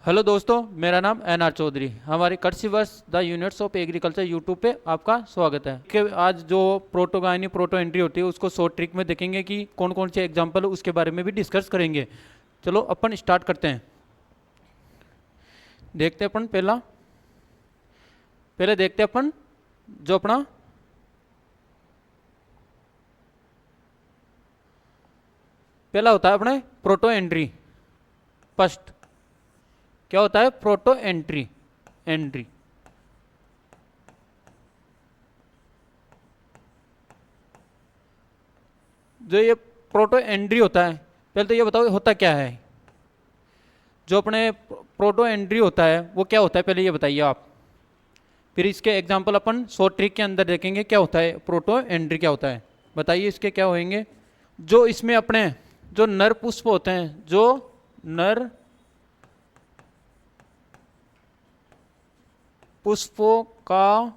Hello दोस्तों, मेरा नाम एन आर चौधरी। हमारे कृषि वर्ष the units of agriculture YouTube पे आपका स्वागत है। कि आज जो प्रोटोगाइनी प्रोटो एंट्री होती है उसको शॉर्ट ट्रिक में देखेंगे कि कौन कौन से एग्जाम्पल है, उसके बारे में भी डिस्कस करेंगे। चलो अपन स्टार्ट करते हैं। देखते हैं अपन पहले देखते हैं अपन जो अपना पहला होता है अपने प्रोटो एंट्री। फर्स्ट क्या होता है? Proto entry. जो ये प्रोटो एंट्री होता है, पहले तो ये बताओ होता क्या है। जो अपने प्रोटो एंट्री होता है वो क्या होता है, पहले ये बताइए आप। फिर इसके एग्जांपल अपन शॉर्ट ट्रिक के अंदर देखेंगे क्या होता है प्रोटो एंट्री, क्या होता है बताइए इसके क्या होंगे। जो इसमें अपने जो नर पुष्प होते हैं, जो नर पुष्पों का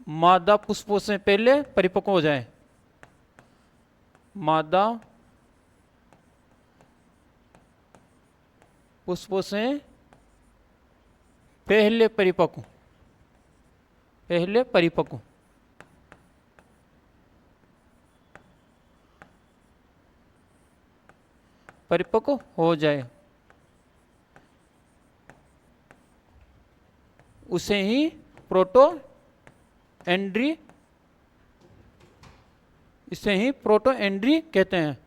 मादा पुष्पों से पहले परिपक्व हो जाए। मादा पुष्पों से पहले परिपक्व हो जाए, उसे ही प्रोटो एंट्री कहते हैं।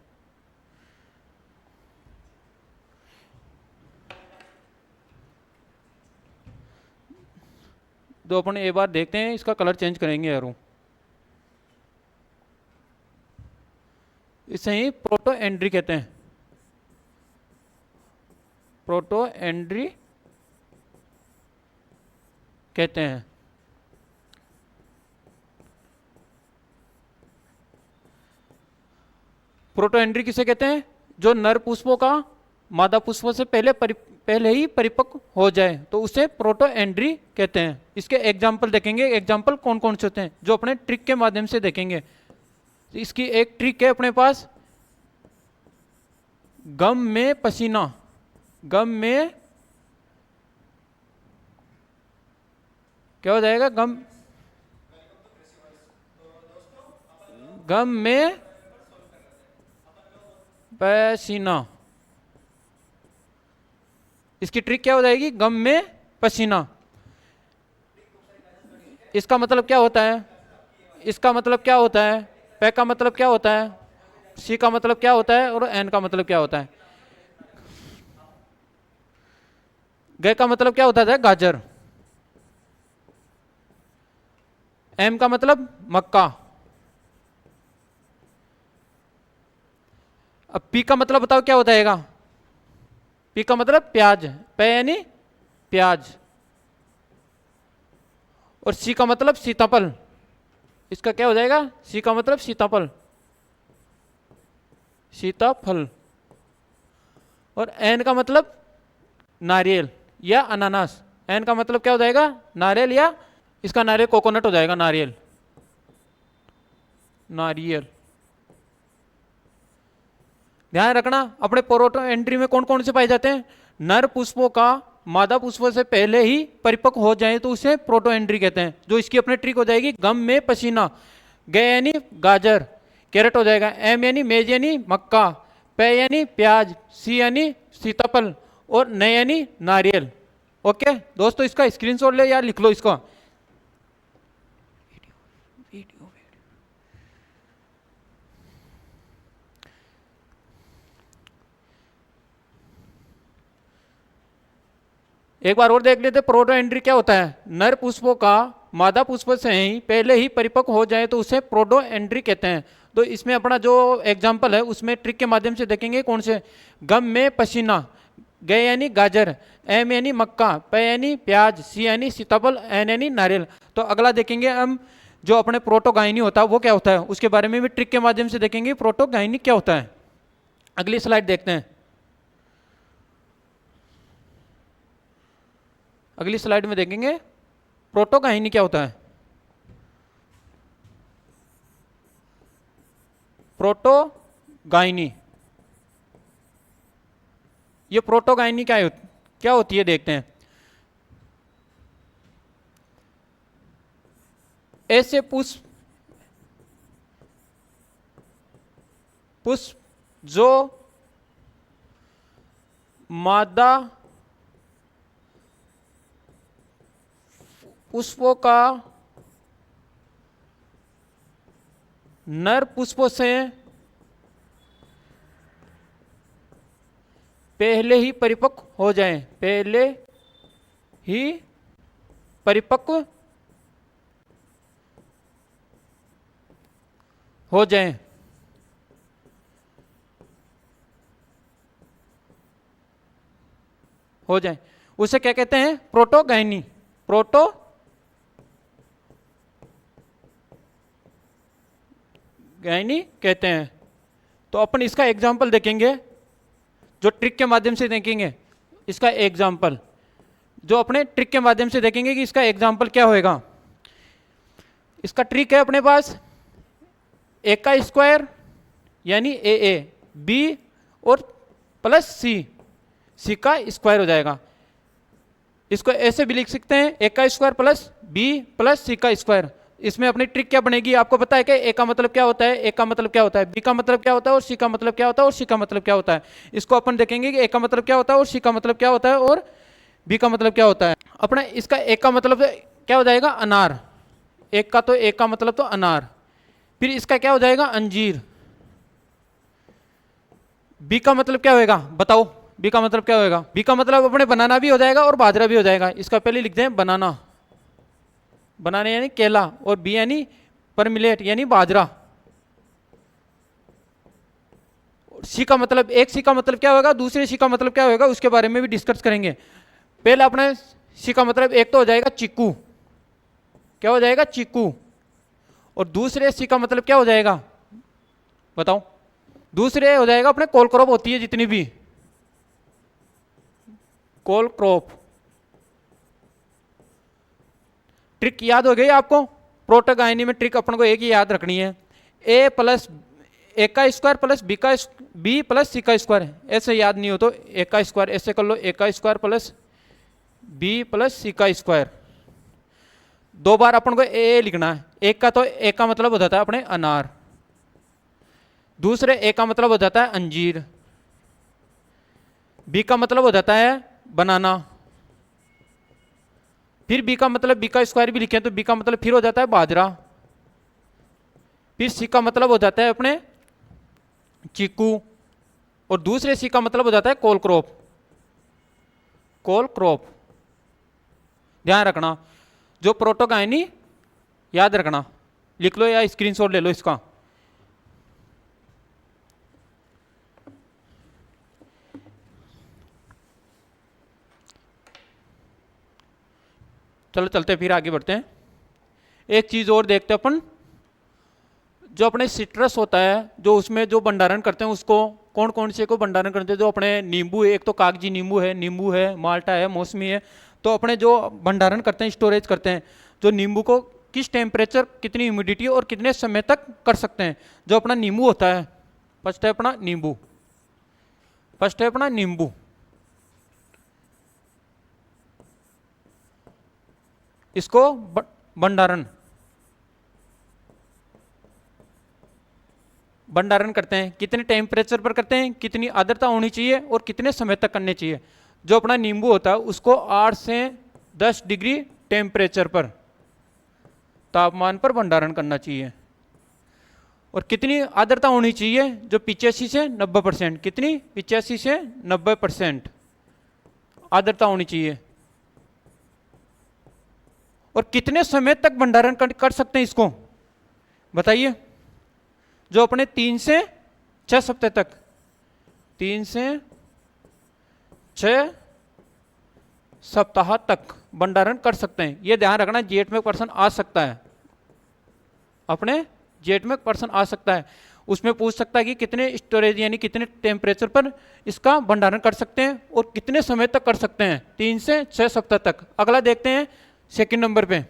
तो अपन एक बार देखते हैं, इसका कलर चेंज करेंगे यारों। इसे ही प्रोटो एंट्री कहते हैं। प्रोटो एंट्री कहते हैं। प्रोटो एंट्री किसे कहते हैं? जो नर पुष्पों का मादा पुष्पों से पहले ही परिपक्व हो जाए तो उसे प्रोटो एंट्री कहते हैं। इसके एग्जाम्पल देखेंगे। एग्जाम्पल कौन कौन से होते हैं जो अपने ट्रिक के माध्यम से देखेंगे। इसकी एक ट्रिक है अपने पास, गम में पसीना। गम में क्या हो जाएगा? गम में पसीना। इसकी ट्रिक क्या हो जाएगी? गम में पसीना। इसका मतलब क्या होता है? पे का मतलब क्या होता है? सी का मतलब क्या होता है? और एन का मतलब क्या होता है? ग का मतलब क्या होता है? गाजर। एम का मतलब मक्का। अब पी का मतलब बताओ क्या होता है? पी का मतलब प्याज। पे यानी प्याज। और सी का मतलब सीताफल। इसका क्या हो जाएगा? सी का मतलब सीताफल। और एन का मतलब नारियल या अनानास। एन का मतलब क्या हो जाएगा? नारियल, या इसका नारियल कोकोनट हो जाएगा। नारियल। ध्यान रखना, अपने प्रोटो एंट्री में कौन कौन से पाए जाते हैं? नर पुष्पों का मादा पुष्पों से पहले ही परिपक्व हो जाए तो उसे प्रोटो एंट्री कहते हैं। जो इसकी अपनी ट्रिक हो जाएगी, गम में पसीना। ग यानी गाजर, कैरेट हो जाएगा। एम यानी मेज यानी मक्का। पे यानी प्याज। सी यानी सीताफल। और न यानी नारियल। ओके दोस्तों, इसका स्क्रीनशॉट ले या लिख लो इसको। एक बार और देख लेते प्रोटो एंट्री क्या होता है। नर पुष्पों का मादा पुष्प से ही पहले ही परिपक्व हो जाए तो उसे प्रोटो एंट्री कहते हैं। तो इसमें अपना जो एग्जांपल है उसमें ट्रिक के माध्यम से देखेंगे कौन से। गम में पसीना। ग यानी गाजर। एम यानी मक्का। पे यानी प्याज। सी यानी सीताफल। एन यानी नारियल। तो अगला देखेंगे हम, जो अपने प्रोटोगाइनी होता है वो क्या होता है, उसके बारे में भी ट्रिक के माध्यम से देखेंगे प्रोटोगाइनी क्या होता है। अगली स्लाइड देखते हैं। अगली स्लाइड में देखेंगे प्रोटोगाइनी क्या होता है। Proto gynae. ये प्रोटोगायनी क्या होती है देखते हैं। ऐसे पुष्प जो मादा पुष्पों का नर पुष्पों से पहले ही परिपक्व हो जाएं, पहले ही परिपक्व हो जाएं। हो जाए उसे क्या कहते हैं? प्रोटोगायनी। प्रोटोगायनी कहते हैं। तो अपन इसका एग्जाम्पल देखेंगे, जो ट्रिक के माध्यम से देखेंगे। इसका एग्जाम्पल जो अपने ट्रिक के माध्यम से देखेंगे कि इसका एग्जाम्पल क्या होएगा। इसका ट्रिक है अपने पास ए का स्क्वायर यानी ए बी और प्लस सी का स्क्वायर हो जाएगा। इसको ऐसे भी लिख सकते हैं ए का स्क्वायर प्लस बी प्लस सी का स्क्वायर। इसमें अपनी ट्रिक क्या बनेगी, आपको पता है कि ए का मतलब क्या होता है, ए का मतलब क्या होता है, बी का मतलब क्या होता है और सी का मतलब क्या होता है और सी का मतलब क्या होता है। इसको अपन देखेंगे कि ए का मतलब क्या होता है और सी का मतलब क्या होता है और बी का मतलब क्या होता है। अपना इसका ए का मतलब क्या हो जाएगा? अनार। एक का तो ए का मतलब तो अनार। फिर इसका क्या हो जाएगा? अंजीर। बी का मतलब क्या होएगा बताओ? बी का मतलब क्या होएगा? बी का मतलब अपने बनाना भी हो जाएगा और बाजरा भी हो जाएगा। इसका पहले लिखते हैं बनाना, बनाना यानी केला, और बी यानी परमिलेट यानी बाजरा। सी का मतलब, एक सी का मतलब क्या होगा, दूसरे सी का मतलब क्या होगा, उसके बारे में भी डिस्कस करेंगे। पहले अपने सी का मतलब एक तो हो जाएगा चीकू, क्या हो जाएगा? चीकू। और दूसरे सी का मतलब क्या हो जाएगा बताओ? दूसरे हो जाएगा अपने कोल क्रॉप होती है जितनी भी, कोल क्रॉप। ट्रिक याद हो गई आपको? प्रोटोगायनी में ट्रिक अपन को एक ही याद रखनी है, ए प्लस ए का स्क्वायर प्लस बी प्लस सी का स्क्वायर। ऐसे याद नहीं हो तो ए का स्क्वायर ऐसे कर लो, ए का स्क्वायर प्लस बी प्लस सी का स्क्वायर। दो बार अपन को ए लिखना है। एक का तो ए का मतलब हो जाता है अपने अनार, दूसरे ए का मतलब हो जाता है अंजीर, बी का मतलब हो जाता है बनाना, फिर बी का मतलब बी का स्क्वायर भी लिखें तो बी का मतलब फिर हो जाता है बाजरा, फिर सी का मतलब हो जाता है अपने चीकू, और दूसरे सी का मतलब हो जाता है कोल क्रॉप। कोल क्रॉप ध्यान रखना, जो प्रोटोगायनी याद रखना, लिख लो या स्क्रीनशॉट ले लो इसका। चलो चलते फिर आगे बढ़ते हैं। एक चीज और देखते हैं अपन, जो अपने सिट्रस होता है, जो उसमें जो भंडारण करते हैं उसको कौन कौन से को भंडारण करते हैं। जो अपने नींबू है, एक तो कागजी नींबू है, माल्टा है, मौसमी है। तो अपने जो भंडारण करते हैं, स्टोरेज करते हैं, जो नींबू को किस टेम्परेचर, कितनी ह्यूमिडिटी और कितने समय तक कर सकते हैं। जो अपना नींबू होता है, फर्स्ट है अपना नींबू, इसको भंडारण करते हैं, कितने टेम्परेचर पर करते हैं, कितनी आर्द्रता होनी चाहिए और कितने समय तक करने चाहिए। जो अपना नींबू होता है उसको 8 से 10 डिग्री टेम्परेचर पर, तापमान पर भंडारण करना चाहिए। और कितनी आर्द्रता होनी चाहिए? जो 85 से 90%, कितनी? 85 से 90% आर्द्रता होनी चाहिए। और कितने समय तक भंडारण कर सकते हैं इसको बताइए? जो अपने 3 से 6 सप्ताह तक, 3 से 6 सप्ताह तक भंडारण कर सकते हैं। यह ध्यान रखना, जेट में पर्सन आ सकता है, अपने जेट में पर्सन आ सकता है, उसमें पूछ सकता है कि कितने स्टोरेज यानी कितने टेम्परेचर पर इसका भंडारण कर सकते हैं और कितने समय तक कर सकते हैं, 3 से 6 सप्ताह तक। अगला देखते हैं सेकंड नंबर पे,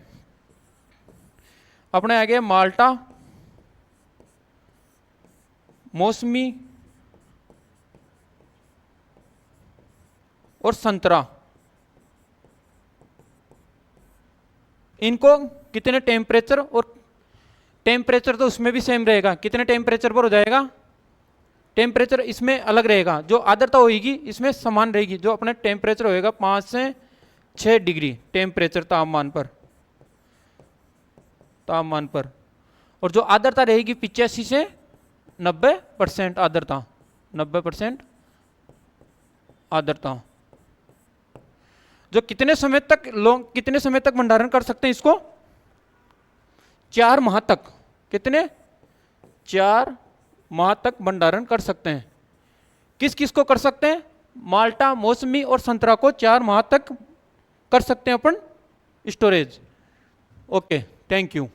अपने आगे मौसमी और संतरा, इनको कितने टेम्परेचर, और टेम्परेचर तो उसमें भी सेम रहेगा, कितने टेम्परेचर पर हो जाएगा, टेम्परेचर इसमें अलग रहेगा, जो आर्द्रता होगी इसमें समान रहेगी, जो अपने टेम्परेचर होएगा 5 से 6 डिग्री टेम्परेचर तापमान पर, और जो आर्द्रता रहेगी 85 से 90% आर्द्रता, 90% आर्द्रता। जो कितने समय तक लोग कितने समय तक भंडारण कर सकते हैं इसको, 4 माह तक, कितने, 4 माह तक भंडारण कर सकते हैं। किस किस को कर सकते हैं, माल्टा, मौसमी और संतरा को 4 माह तक कर सकते हैं अपन स्टोरेज। Okay, thank you.